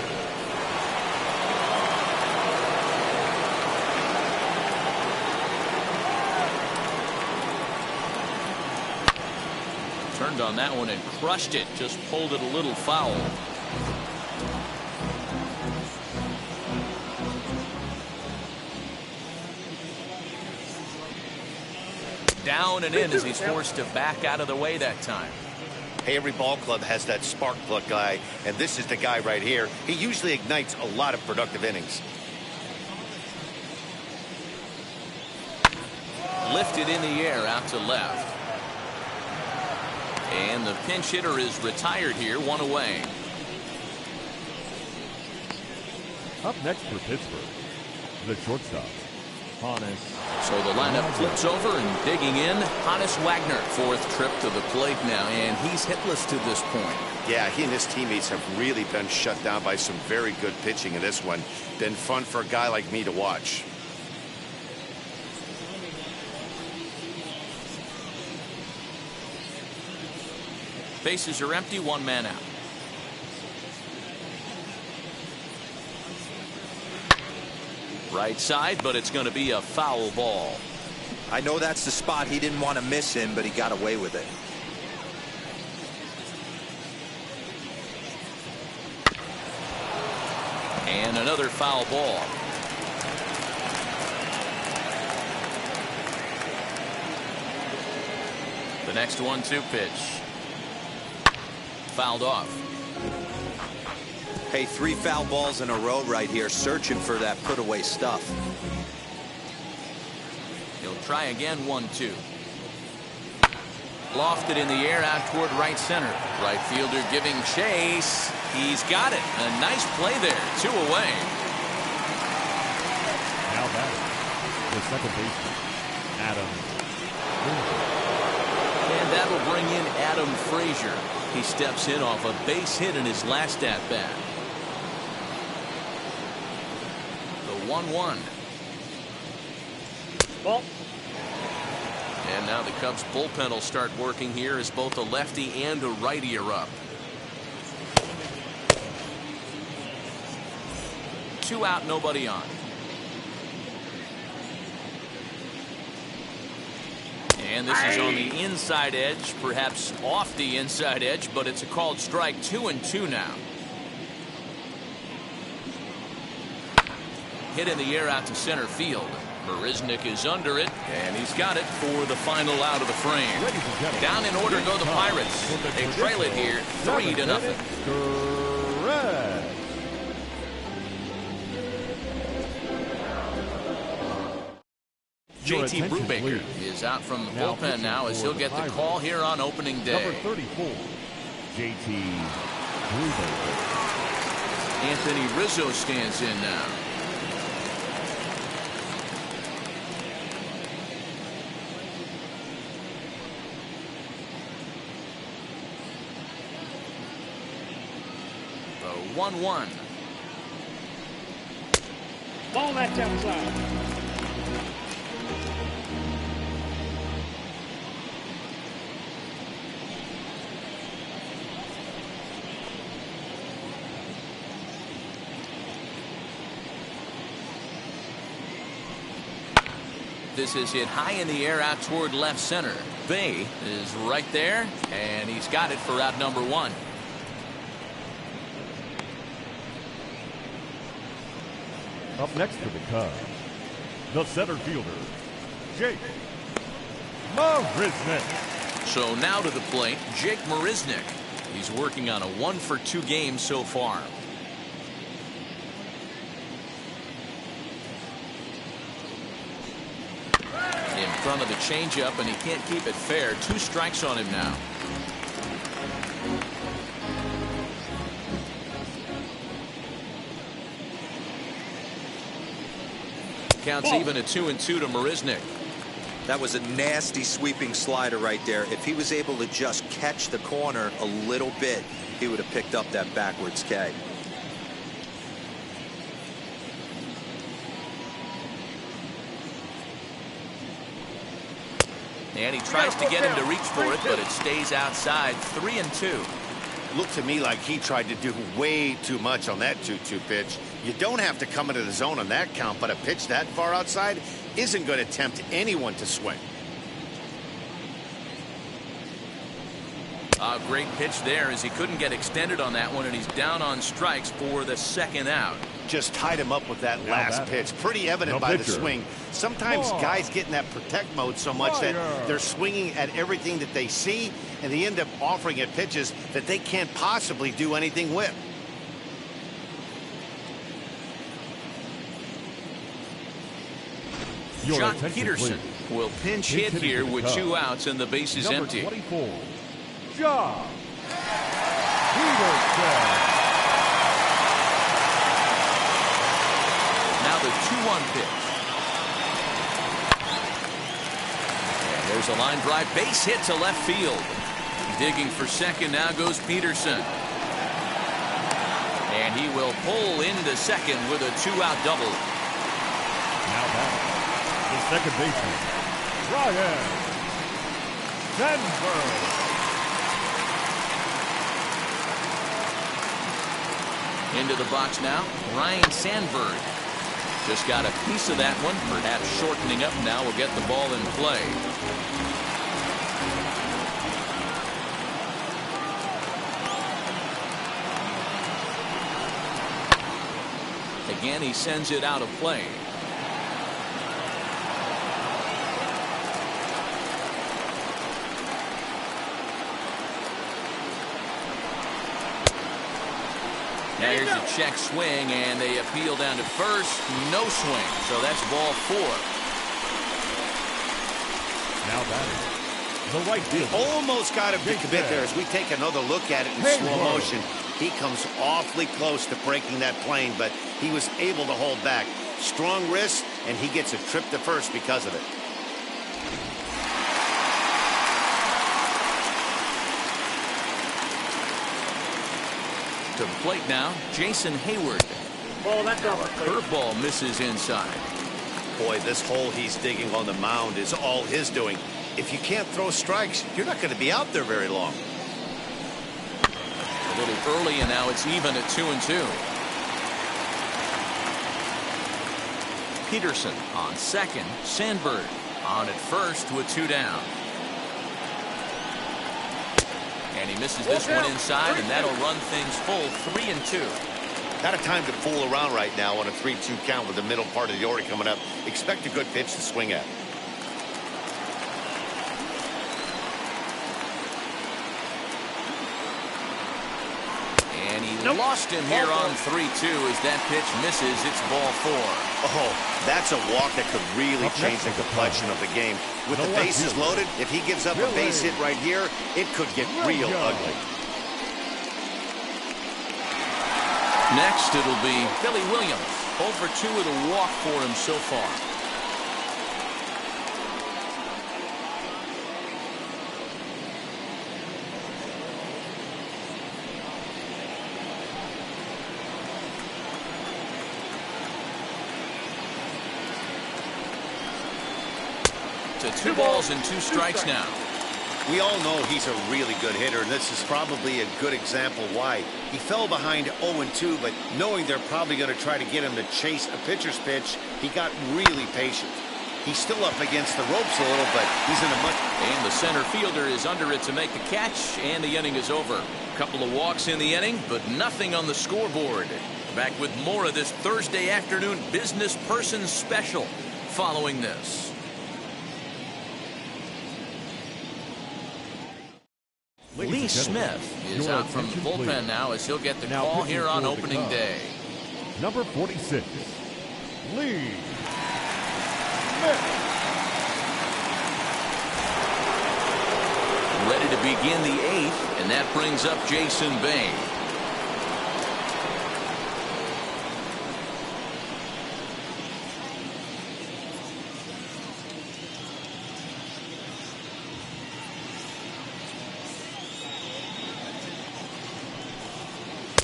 Turned on that one and crushed it, just pulled it a little foul. Down and in as he's forced to back out of the way that time. Hey, every ball club has that spark plug guy, and this is the guy right here. He usually ignites a lot of productive innings. Lifted in the air out to left. And the pinch hitter is retired here, 1 away. Up next for Pittsburgh, the shortstop, Hannes. So the lineup flips over and digging in. Hannes Wagner, 4th trip to the plate now, and he's hitless to this point. Yeah, he and his teammates have really been shut down by some very good pitching in this one. Been fun for a guy like me to watch. Bases are empty, 1 man out. Right side, but it's going to be a foul ball. I know that's the spot he didn't want to miss him, but he got away with it. And another foul ball. The next 1-2 pitch. Fouled off. Hey, 3 foul balls in a row right here, searching for that put away stuff. He'll try again, 1-2. Lofted in the air out toward right center. Right fielder giving chase. He's got it. A nice play there. 2 away. Now batting, the second baseman, Adam. And that'll bring in Adam Frazier. He steps in off a base hit in his last at-bat. The 1-1. Ball. And now the Cubs bullpen will start working here as both a lefty and a righty are up. 2 out, nobody on. And this is on the inside edge, perhaps off the inside edge, but it's a called strike. 2-2 now. Hit in the air out to center field. Marisnik is under it, and he's got it for the final out of the frame. Down in order go the Pirates. They trail it here 3-0. Correct. JT Brubaker is out from the bullpen now as he'll get the call here on opening day. Number 34, JT Brubaker. Anthony Rizzo stands in now. The 1-1. Ball that's outside. This is hit high in the air out toward left center. Bay is right there, and he's got it for out number 1. Up next for the Cubs, the center fielder, Jake Marisnick. So now to the plate, Jake Marisnick. He's working on a 1-for-2 game so far. In front of the changeup, and he can't keep it fair. 2 strikes on him now. Counts even at 2-2 to Marisnick. That was a nasty sweeping slider right there. If he was able to just catch the corner a little bit, he would have picked up that backwards K. And he tries to get him to reach for it, but it stays outside. 3-2. Looked to me like he tried to do way too much on that 2-2 pitch. You don't have to come into the zone on that count, but a pitch that far outside isn't going to tempt anyone to swing. A great pitch there as he couldn't get extended on that one, and he's down on strikes for the 2nd out. Just tied him up with that last pitch. Pretty evident by the swing. Sometimes guys get in that protect mode so much that they're swinging at everything that they see, and they end up offering at pitches that they can't possibly do anything with. John Peterson will pinch hit here with 2 outs and the bases empty. 24, John Peterson. Now the 2-1 pitch. And there's a line drive, base hit to left field. Digging for second now goes Peterson. And he will pull into second with a 2-out double. Now back, the second baseman, Ryan Sandberg. Into the box now, Ryan Sandberg. Just got a piece of that one, perhaps shortening up now will get the ball in play. Again, he sends it out of play. Now here's a check swing, and they appeal down to first. No swing, so that's ball 4. Now batting, the right field. Almost got him to commit there as we take another look at it in slow motion. He comes awfully close to breaking that plane, but he was able to hold back. Strong wrist, and he gets a trip to first because of it. To the plate now, Jason Hayward. Ball that's over. Curveball misses inside. Boy, this hole he's digging on the mound is all his doing. If you can't throw strikes, you're not going to be out there very long. A little early, and now it's even at 2-2. Peterson on second. Sandberg on at first with 2 down. And he misses this one inside, and that'll run things full. 3-2. Not a time to fool around right now on a 3-2 count with the middle part of the order coming up. Expect a good pitch to swing at. And he lost him here on 3-2 as that pitch misses. It's ball 4. Oh, that's a walk that could really change the complexion of the game. With the bases loaded, if he gives up a base hit right here, it could get real ugly. Next, it'll be Billy Williams. 0 for 2 with a walk for him so far. To 2 balls and 2 strikes now. We all know he's a really good hitter, and this is probably a good example why. He fell behind 0-2, but knowing they're probably going to try to get him to chase a pitcher's pitch, he got really patient. He's still up against the ropes a little, but he's in a much... And the center fielder is under it to make the catch, and the inning is over. A couple of walks in the inning, but nothing on the scoreboard. Back with more of this Thursday afternoon business person special following this. Lee Smith is out from the bullpen now as he'll get the call here on opening day. Number 46, Lee Smith. Ready to begin the 8th, and that brings up Jason Bay.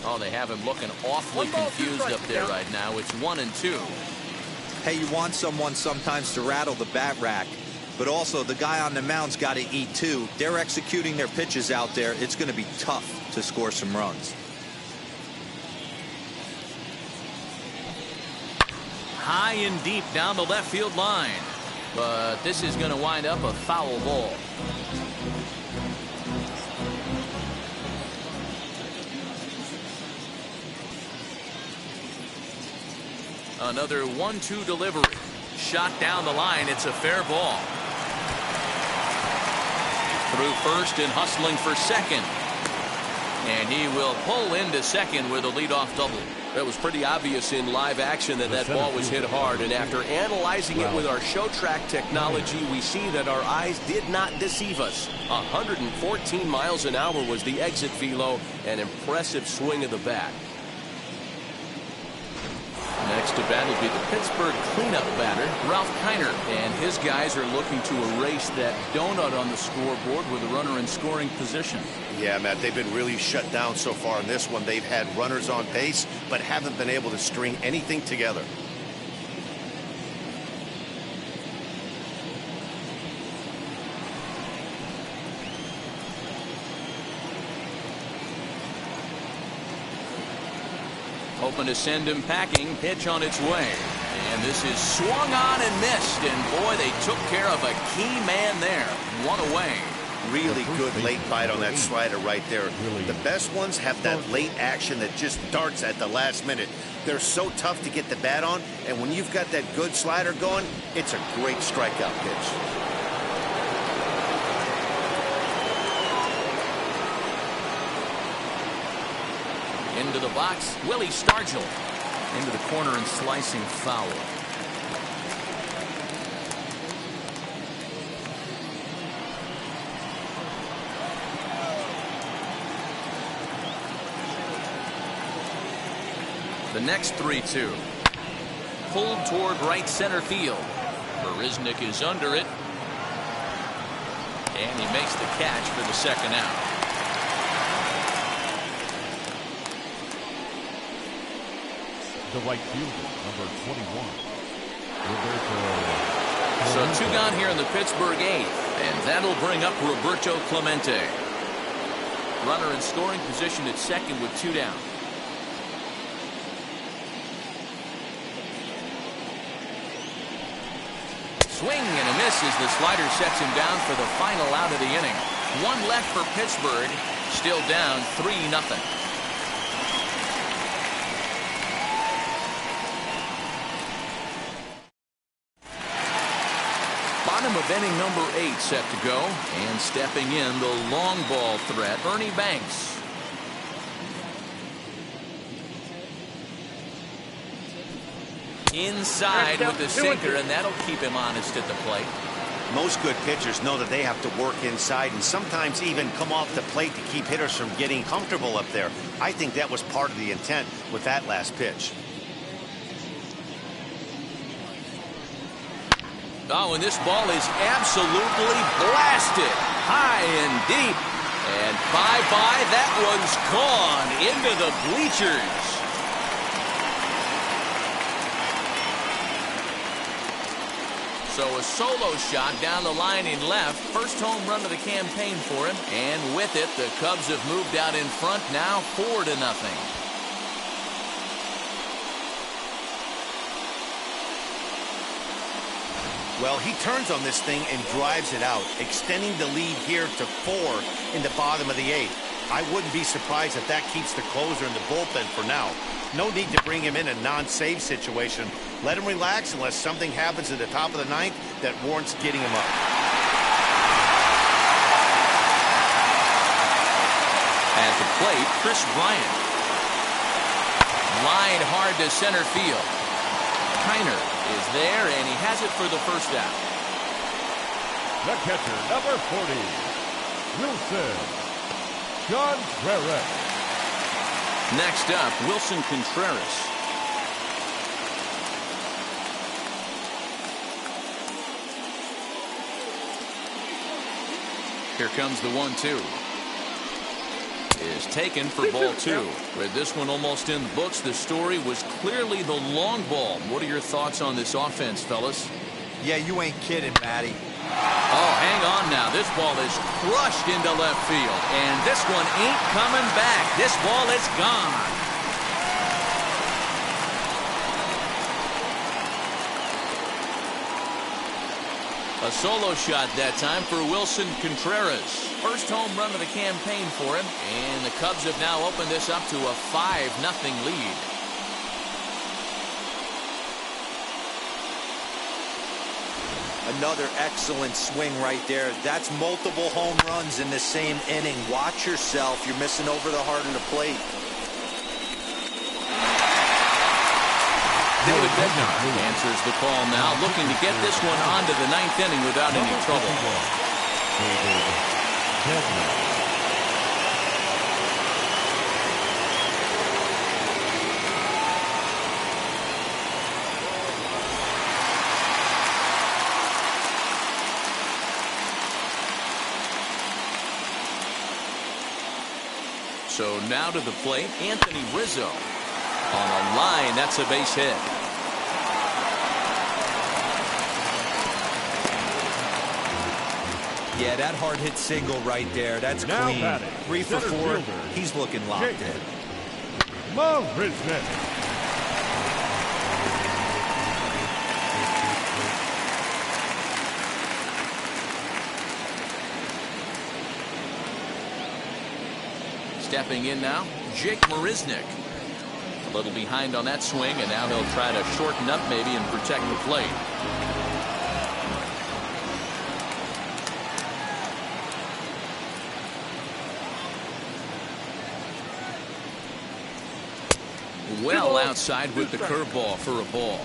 Oh, they have him looking awfully confused up there right now. It's 1-2. Hey, you want someone sometimes to rattle the bat rack, but also the guy on the mound's got to eat too. They're executing their pitches out there. It's going to be tough to score some runs. High and deep down the left field line, but this is going to wind up a foul ball. Another 1-2 delivery. Shot down the line. It's a fair ball. Through first and hustling for second. And he will pull into second with a leadoff double. That was pretty obvious in live action that ball was hit hard. And after analyzing it with our show track technology, we see that our eyes did not deceive us. 114 miles an hour was the exit velo. An impressive swing of the bat. Next to bat will be the Pittsburgh cleanup batter, Ralph Kiner, and his guys are looking to erase that donut on the scoreboard with a runner in scoring position. Yeah, Matt, they've been really shut down so far in this one. They've had runners on base, but haven't been able to string anything together. Hoping to send him packing. Pitch on its way. And this is swung on and missed. And boy, they took care of a key man there. One away. Really good late bite on that slider right there. The best ones have that late action that just darts at the last minute. They're so tough to get the bat on. And when you've got that good slider going, it's a great strikeout pitch. Into the box, Willie Stargell. Into the corner and slicing foul. The next 3-2. Pulled toward right center field. Bereznik is under it. And he makes the catch for the second out. The right fielder, number 21. So 2 gone here in the Pittsburgh 8th, and that'll bring up Roberto Clemente. Runner in scoring position at second with 2 down. Swing and a miss as the slider sets him down for the final out of the inning. 1 left for Pittsburgh, still down 3-0. Bottom of inning number 8 set to go, and stepping in the long ball threat, Ernie Banks. Inside with the sinker, and that'll keep him honest at the plate. Most good pitchers know that they have to work inside and sometimes even come off the plate to keep hitters from getting comfortable up there. I think that was part of the intent with that last pitch. Oh, and this ball is absolutely blasted high and deep. And bye-bye, that one's gone into the bleachers. So a solo shot down the line in left. First home run of the campaign for him. And with it, the Cubs have moved out in front now 4-0. Well, he turns on this thing and drives it out, extending the lead here to 4 in the bottom of the 8th. I wouldn't be surprised if that keeps the closer in the bullpen for now. No need to bring him in a non-save situation. Let him relax unless something happens at the top of the 9th that warrants getting him up. At the plate, Chris Bryant. Line hard to center field. Kiner is there, and he has it for the first out. The catcher, number 40, Wilson Contreras. Next up, Wilson Contreras. Here comes the 1-2. Is taken for ball 2. With this one almost in the books, the story was clearly the long ball. What are your thoughts on this offense, fellas? Yeah, you ain't kidding, Matty. Oh, hang on now. This ball is crushed into left field. And this one ain't coming back. This ball is gone. A solo shot that time for Wilson Contreras. First home run of the campaign for him. And the Cubs have now opened this up to a 5-0 lead. Another excellent swing right there. That's multiple home runs in the same inning. Watch yourself. You're missing over the heart of the plate. David Bednar answers the call now, looking to get this one onto the 9th inning without any trouble. David Bednar. So now to the plate, Anthony Rizzo. On a line, that's a base hit. Yeah, that hard hit single right there. That's Now clean. batting, 3 for center 4. fielder, He's looking locked in. Marisnik. Stepping in now, Jake Marisnik. A little behind on that swing, and now he'll try to shorten up maybe and protect the plate. Well outside with the curveball for a ball.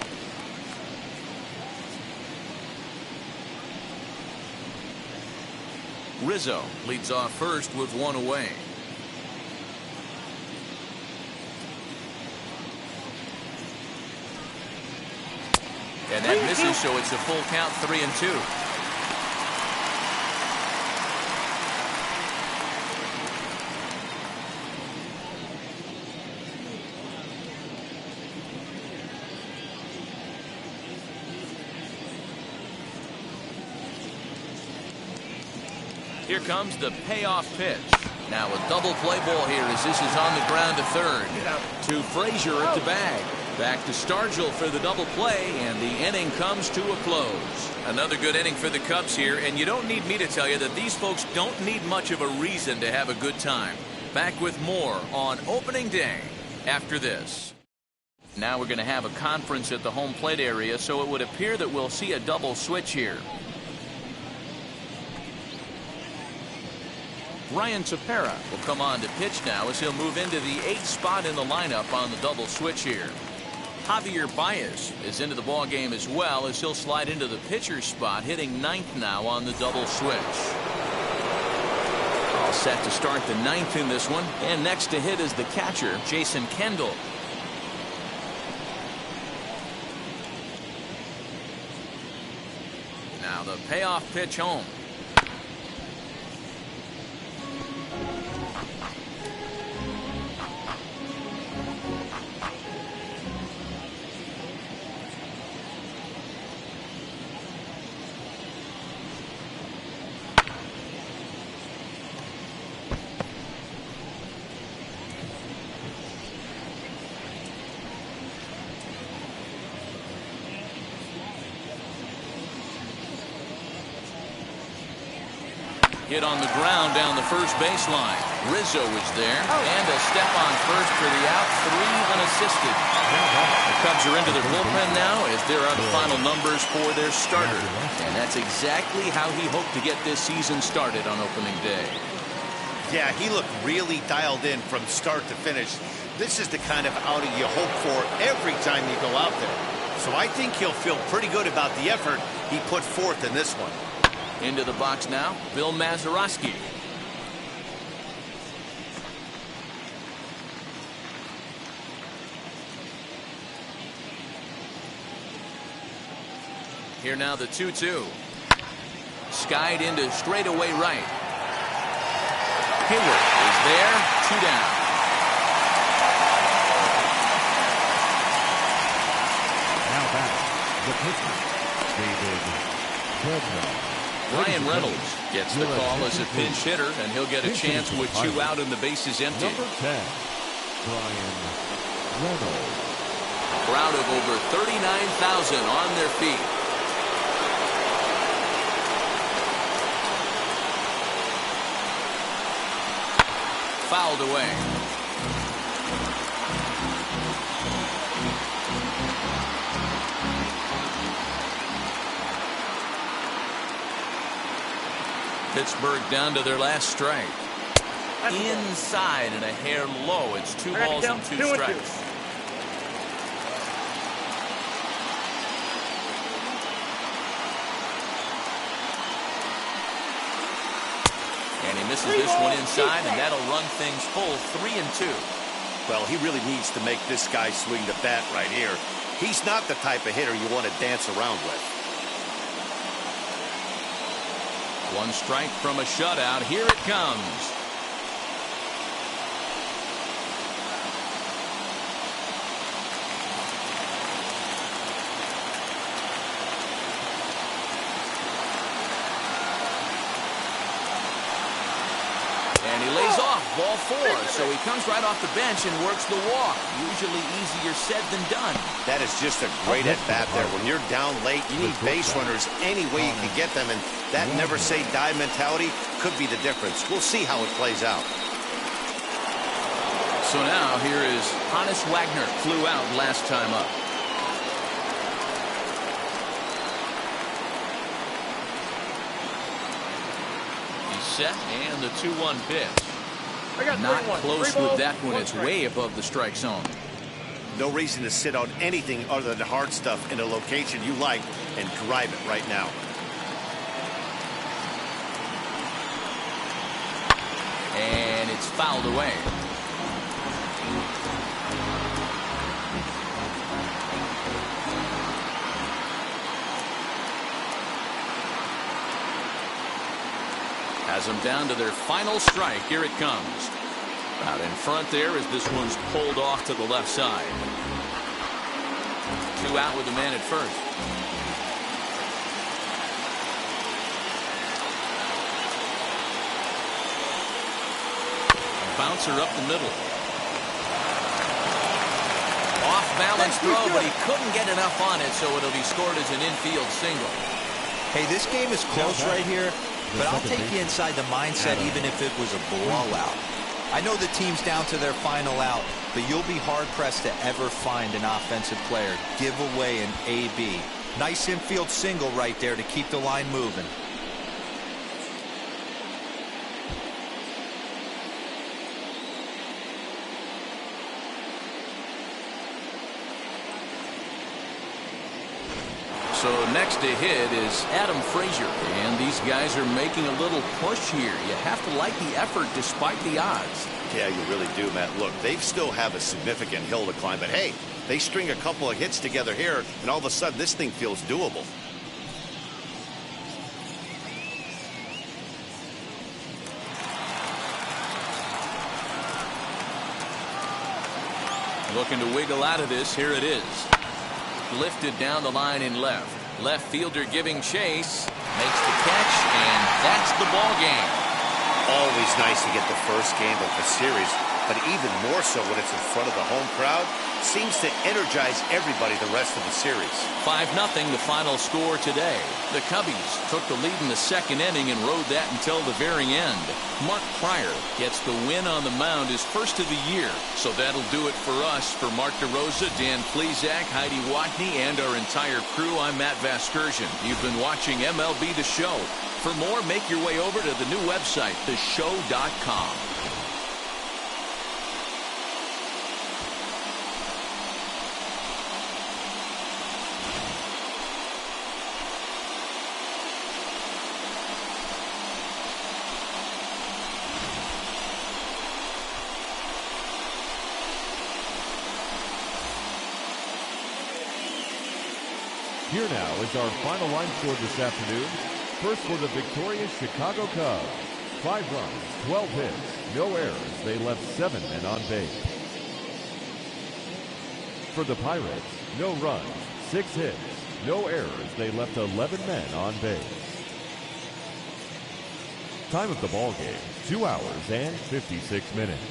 Rizzo leads off first with one away. And that misses, so it's a full count, 3-2. Here comes the payoff pitch. Now a double play ball here as this is on the ground to third. To Frazier at the bag. Back to Stargell for the double play, and the inning comes to a close. Another good inning for the Cubs here, and you don't need me to tell you that these folks don't need much of a reason to have a good time. Back with more on opening day after this. Now we're going to have a conference at the home plate area, so it would appear that we'll see a double switch here. Ryan Tepera will come on to pitch now as he'll move into the 8th spot in the lineup on the double switch here. Javier Baez is into the ball game as well, as he'll slide into the pitcher's spot, hitting ninth now on the double switch. All set to start the ninth in this one, and next to hit is the catcher, Jason Kendall. Now the payoff pitch home. Hit on the ground down the first baseline. Rizzo is there, and a step on first for the out, 3 unassisted. The Cubs are into their bullpen now, as there are the final numbers for their starter. And that's exactly how he hoped to get this season started on opening day. Yeah, he looked really dialed in from start to finish. This is the kind of outing you hope for every time you go out there. So I think he'll feel pretty good about the effort he put forth in this one. Into the box now, Bill Mazeroski. Here now the 2-2. Skied into straightaway right. Hayward is there, 2 down. Now back, the pitcher, David Bednar. Ryan Reynolds gets the call as a pinch hitter, and he'll get a chance with 2 out and the bases empty. Number 10, Ryan Reynolds. A crowd of over 39,000 on their feet. Fouled away. Pittsburgh down to their last strike. Inside and a hair low. It's 2 balls and 2 strikes. And he misses this one inside, and that'll run things full 3-2. Well, he really needs to make this guy swing the bat right here. He's not the type of hitter you want to dance around with. 1 strike from a shutout. Here it comes. And he lays off, ball 4. So he comes right off the bench and works the walk. Usually easier said than done. That is just a great at-bat there. When you're down late, you need base runners any way you can get them, and that never-say-die mentality could be the difference. We'll see how it plays out. So now here is Hannes Wagner, flew out last time up. Set and the 2-1 pitch. Not close with that one. It's way above the strike zone. No reason to sit on anything other than hard stuff in a location you like and drive it right now. And it's fouled away. Has them down to their final strike. Here it comes. Out in front there as this one's pulled off to the left side. 2 out with the man at first. A bouncer up the middle. Off balance throw, but he couldn't get enough on it, so it'll be scored as an infield single. Hey, this game is close right here, but I'll take you inside the mindset even if it was a blowout. I know the team's down to their final out, but you'll be hard-pressed to ever find an offensive player give away an AB. Nice infield single right there to keep the line moving. So next to hit is Adam Frazier. And these guys are making a little push here. You have to like the effort despite the odds. Yeah, you really do, Matt. Look, they still have a significant hill to climb, but hey, they string a couple of hits together here, and all of a sudden this thing feels doable. Looking to wiggle out of this. Here it is. Lifted down the line in left. Left fielder giving chase. Makes the catch, and that's the ball game. Always nice to get the first game of the series, but even more so when it's in front of the home crowd. Seems to energize everybody the rest of the series. 5-0 the final score today. The Cubbies took the lead in the second inning and rode that until the very end. Mark Pryor gets the win on the mound, his first of the year. So that'll do it for us. For Mark DeRosa, Dan Plesac, Heidi Watney, and our entire crew, I'm Matt Vasgersian. You've been watching MLB The Show. For more, make your way over to the new website, theshow.com. Here now is our final line score this afternoon. First for the victorious Chicago Cubs. 5 runs, 12 hits, no errors. They left 7 men on base. For the Pirates, no runs, 6 hits, no errors. They left 11 men on base. Time of the ball game, 2 hours and 56 minutes.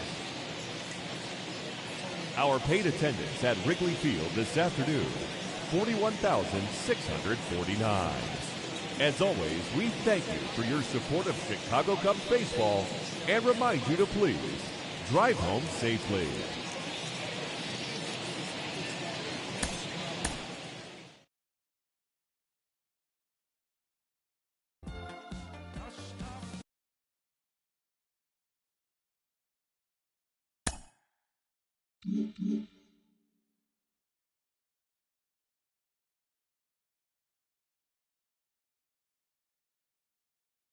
Our paid attendance at Wrigley Field this afternoon, 41,649. As always, we thank you for your support of Chicago Cubs baseball and remind you to please drive home safely.